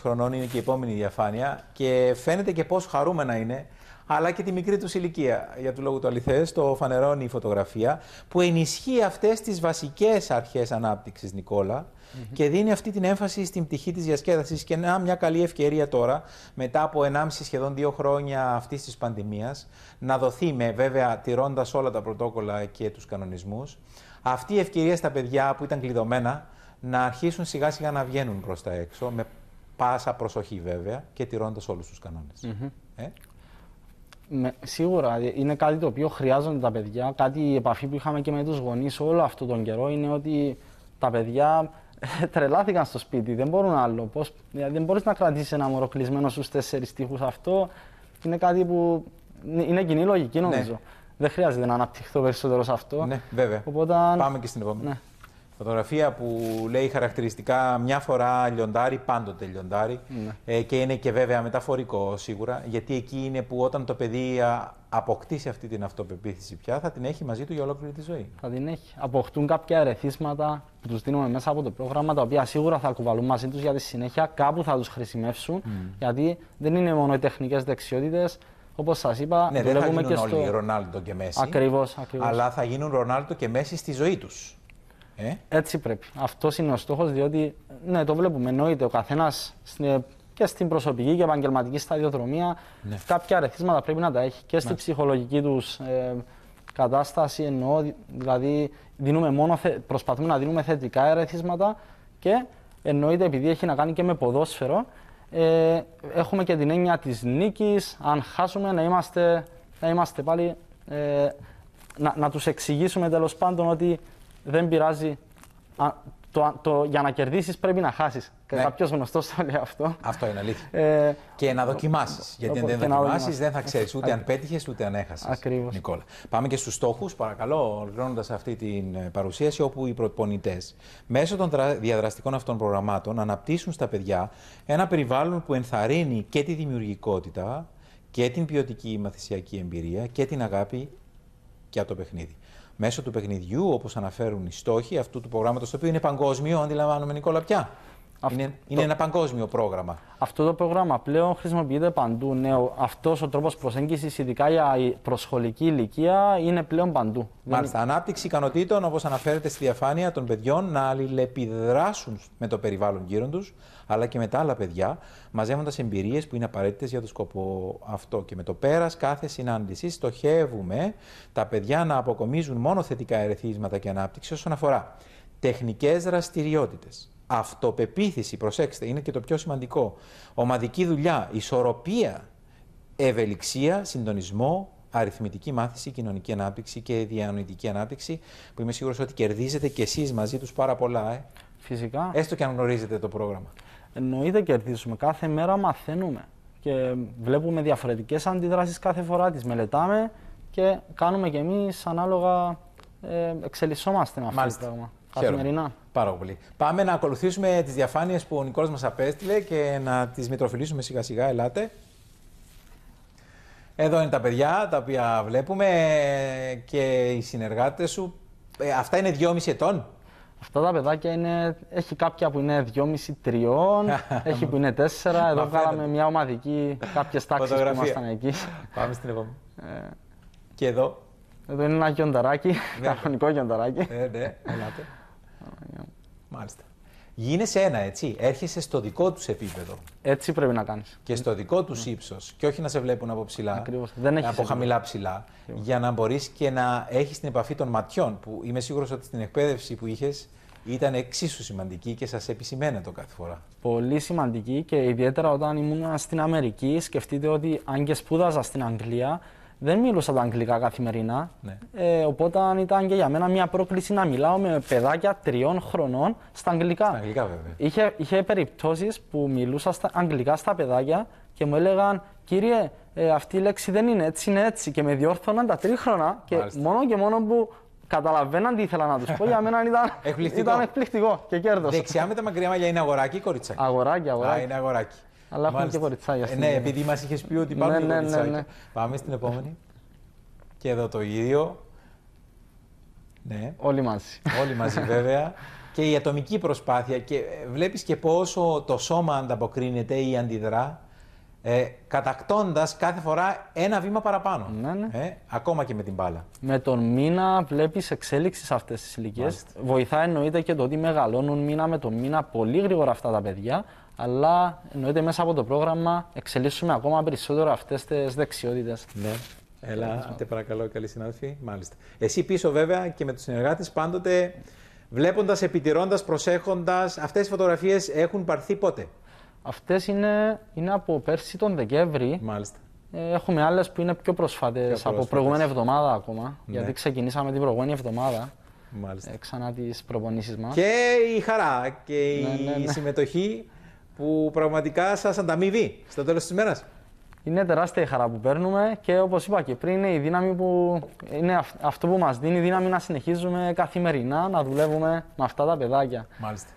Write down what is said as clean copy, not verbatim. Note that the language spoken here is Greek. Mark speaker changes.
Speaker 1: χρονών είναι και η επόμενη διαφάνεια και φαίνεται και πόσο χαρούμενα είναι, αλλά και τη μικρή τους ηλικία. Για του λόγου του αληθές, το φανερώνει η φωτογραφία που ενισχύει αυτές τις βασικές αρχές ανάπτυξης, Νικόλα, και δίνει αυτή την έμφαση στην πτυχή της διασκέδασης. Και μια καλή ευκαιρία τώρα, μετά από 1,5 σχεδόν 2 χρόνια αυτής της πανδημίας, να δοθεί, βέβαια τηρώντας όλα τα πρωτόκολλα και τους κανονισμούς, αυτή η ευκαιρία στα παιδιά που ήταν κλειδωμένα να αρχίσουν σιγά σιγά να βγαίνουν προς τα έξω, με πάσα προσοχή βέβαια και τηρώντας όλους τους κανόνες.
Speaker 2: Σίγουρα είναι κάτι το οποίο χρειάζονται τα παιδιά. Κάτι η επαφή που είχαμε και με τους γονείς όλο αυτόν τον καιρό είναι ότι τα παιδιά τρελάθηκαν στο σπίτι, δεν μπορούν άλλο. Δηλαδή δεν μπορείς να κρατήσεις ένα μωρό κλεισμένο στους 4 τοίχους. Αυτό είναι κάτι που είναι κοινή λογική, νομίζω. Ναι. Δεν χρειάζεται να αναπτυχθώ περισσότερο σε αυτό.
Speaker 1: Ναι, βέβαια.
Speaker 2: Οπότε...
Speaker 1: Πάμε και στην επόμενη. Ναι. Φωτογραφία που λέει χαρακτηριστικά μια φορά λιοντάρι, πάντοτε λιοντάρι. Ναι. Και είναι και βέβαια μεταφορικό σίγουρα, γιατί εκεί είναι που όταν το παιδί αποκτήσει αυτή την αυτοπεποίθηση πια, θα την έχει μαζί του για ολόκληρη τη ζωή.
Speaker 2: Θα την έχει. Αποκτούν κάποια ερεθίσματα που τους δίνουμε μέσα από το πρόγραμμα, τα οποία σίγουρα θα κουβαλούν μαζί τους για τη συνέχεια, κάπου θα τους χρησιμεύσουν, γιατί δεν είναι μόνο οι τεχνικές δεξιότητες. Όπως σας είπα,
Speaker 1: ναι, δεν θα γίνουν όλοι Ρονάλντο και Μέση.
Speaker 2: Ακριβώς.
Speaker 1: Αλλά θα γίνουν Ρονάλντο και Μέση στη ζωή τους.
Speaker 2: Έτσι πρέπει. Αυτός είναι ο στόχος, διότι ναι, το βλέπουμε. Εννοείται ο καθένας και στην προσωπική και επαγγελματική σταδιοδρομία κάποια ερεθίσματα πρέπει να τα έχει και στη ψυχολογική τους κατάσταση. Εννοώ, δηλαδή προσπαθούμε να δίνουμε θετικά ερεθίσματα και εννοείται επειδή έχει να κάνει και με ποδόσφαιρο. Έχουμε και την έννοια της νίκης. Αν χάσουμε, να είμαστε πάλι να τους εξηγήσουμε τέλος πάντων ότι δεν πειράζει. Για να κερδίσεις πρέπει να χάσεις. Ναι. Κάποιος γνωστός το λέει αυτό.
Speaker 1: Αυτό είναι αλήθεια. Και να δοκιμάσεις. Γιατί αν δεν δοκιμάσεις, δεν θα ξέρεις ούτε αν πέτυχες ούτε αν έχασες.
Speaker 2: Ακριβώς.
Speaker 1: Νικόλα. Πάμε και στους στόχους, παρακαλώ, ολοκληρώνοντας αυτή την παρουσίαση, όπου οι προπονητές μέσω των διαδραστικών αυτών προγραμμάτων αναπτύσσουν στα παιδιά ένα περιβάλλον που ενθαρρύνει και τη δημιουργικότητα και την ποιοτική μαθησιακή εμπειρία και την αγάπη για το παιχνίδι. Μέσω του παιχνιδιού, όπως αναφέρουν οι στόχοι αυτού του προγράμματος, το οποίο είναι παγκόσμιο, αντιλαμβάνομαι, Νικόλα, πια. Είναι ένα παγκόσμιο πρόγραμμα. Αυτό
Speaker 2: το πρόγραμμα πλέον χρησιμοποιείται παντού. Ναι, αυτός ο τρόπος προσέγγισης, ειδικά για η προσχολική ηλικία, είναι πλέον παντού.
Speaker 1: Μάλιστα. Ανάπτυξη ικανοτήτων, όπως αναφέρεται στη διαφάνεια, των παιδιών να αλληλεπιδράσουν με το περιβάλλον γύρω τους, αλλά και με τα άλλα παιδιά, μαζεύοντας εμπειρίες που είναι απαραίτητες για το σκοπό αυτό. Και με το πέρας κάθε συνάντηση στοχεύουμε τα παιδιά να αποκομίζουν μόνο θετικά ερεθίσματα και ανάπτυξη όσον αφορά τεχνικές δραστηριότητες, αυτοπεποίθηση, προσέξτε, είναι και το πιο σημαντικό, ομαδική δουλειά, ισορροπία, ευελιξία, συντονισμό, αριθμητική μάθηση, κοινωνική ανάπτυξη και διανοητική ανάπτυξη, που είμαι σίγουρος ότι κερδίζετε κι εσείς μαζί τους πάρα πολλά.
Speaker 2: Φυσικά.
Speaker 1: Έστω και αν γνωρίζετε το πρόγραμμα.
Speaker 2: Εννοείται κερδίζουμε. Κάθε μέρα μαθαίνουμε και βλέπουμε διαφορετικές αντιδράσεις κάθε φορά, τις μελετάμε και κάνουμε κι εμείς ανάλογα, εξελισσόμαστε με αυτό το πράγμα. Καθημερινά.
Speaker 1: Πάρα πολύ. Πάμε να ακολουθήσουμε τις διαφάνειες που ο Νικόλας μας απέστειλε και να τις μητροφιλήσουμε σιγά σιγά. Ελάτε. Εδώ είναι τα παιδιά τα οποία βλέπουμε και οι συνεργάτες σου. Αυτά είναι 2,5 ετών.
Speaker 2: Αυτά τα παιδάκια έχει κάποια που είναι 2,5-3, έχει που είναι 4. Εδώ βγάλαμε μια ομαδική, κάποιες τάξεις που ήμασταν εκεί.
Speaker 1: Πάμε στην επόμενη. Και εδώ.
Speaker 2: Εδώ είναι ένα γιονταράκι, κανονικό γιονταράκι.
Speaker 1: Ναι, ελάτε. Μάλιστα. Γίνεσαι ένα, έτσι. Έρχεσαι στο δικό τους επίπεδο.
Speaker 2: Έτσι πρέπει να κάνεις.
Speaker 1: Και στο δικό τους ύψος. Και όχι να σε βλέπουν από ψηλά.
Speaker 2: Ακριβώς.
Speaker 1: Από χαμηλά ψηλά. Ακριβώς. Για να μπορείς και να έχεις την επαφή των ματιών. Που είμαι σίγουρος ότι στην εκπαίδευση που είχες ήταν εξίσου σημαντική και σας επισημαίνεται το κάθε φορά.
Speaker 2: Πολύ σημαντική και ιδιαίτερα όταν ήμουν στην Αμερική. Σκεφτείτε ότι αν και σπούδαζα στην Αγγλία, δεν μιλούσα τα αγγλικά καθημερινά, ναι. Οπότε ήταν και για μένα μια πρόκληση να μιλάω με παιδάκια 3 χρονών στα αγγλικά.
Speaker 1: Στα αγγλικά βέβαια.
Speaker 2: Είχε περιπτώσεις που μιλούσα στα αγγλικά στα παιδάκια και μου έλεγαν «Κύριε, αυτή η λέξη δεν είναι έτσι, είναι έτσι» και με διόρθωναν τα 3χρονα και μόνο που καταλαβαίναν τι ήθελα να τους πω, για μένα ήταν εκπληκτικό και κέρδος.
Speaker 1: Δεξιά με τα μακριά μαλλιά είναι αγοράκι ή κοριτσάκι?
Speaker 2: Αγοράκι.
Speaker 1: Είναι αγοράκι.
Speaker 2: Αλλά έχουμε και κοριτσάκια.
Speaker 1: Ναι, επειδή μας είχες πει ότι πάμε και κοριτσάκια. Ναι. Πάμε στην επόμενη. Και εδώ το ίδιο. Ναι.
Speaker 2: Όλοι μαζί.
Speaker 1: Όλοι μαζί βέβαια. Και η ατομική προσπάθεια και βλέπεις και πόσο το σώμα ανταποκρίνεται ή αντιδρά, κατακτώντας κάθε φορά ένα βήμα παραπάνω.
Speaker 2: Ναι.
Speaker 1: Ακόμα και με την μπάλα.
Speaker 2: Με τον μήνα βλέπεις εξέλιξη σε αυτές τις ηλικίες. Βοηθάει εννοείται και το ότι μεγαλώνουν μήνα με τον μήνα πολύ γρήγορα αυτά τα παιδιά, αλλά εννοείται μέσα από το πρόγραμμα εξελίσσουμε ακόμα περισσότερο αυτές τις δεξιότητες.
Speaker 1: Ναι. Έλα, παρακαλώ, καλή συνάδελφοι. Μάλιστα. Εσύ πίσω βέβαια και με τους συνεργάτες πάντοτε βλέποντας, επιτηρώντας, προσέχοντας, αυτές οι φωτογραφίες έχουν πάρθει πότε?
Speaker 2: Αυτές είναι από πέρσι τον Δεκέμβρη.
Speaker 1: Μάλιστα.
Speaker 2: Έχουμε άλλες που είναι πιο πρόσφατες, από προηγούμενη εβδομάδα ακόμα. Ναι. Γιατί ξεκινήσαμε την προηγούμενη εβδομάδα.
Speaker 1: Μάλιστα.
Speaker 2: Ξανά τις προπονήσεις μας.
Speaker 1: Και η χαρά και η συμμετοχή που πραγματικά σας ανταμείβει στο τέλος της ημέρας.
Speaker 2: Είναι τεράστια η χαρά που παίρνουμε και όπως είπα και πριν, είναι η δύναμη αυτό που μας δίνει η δύναμη να συνεχίζουμε καθημερινά να δουλεύουμε με αυτά τα παιδάκια.
Speaker 1: Μάλιστα.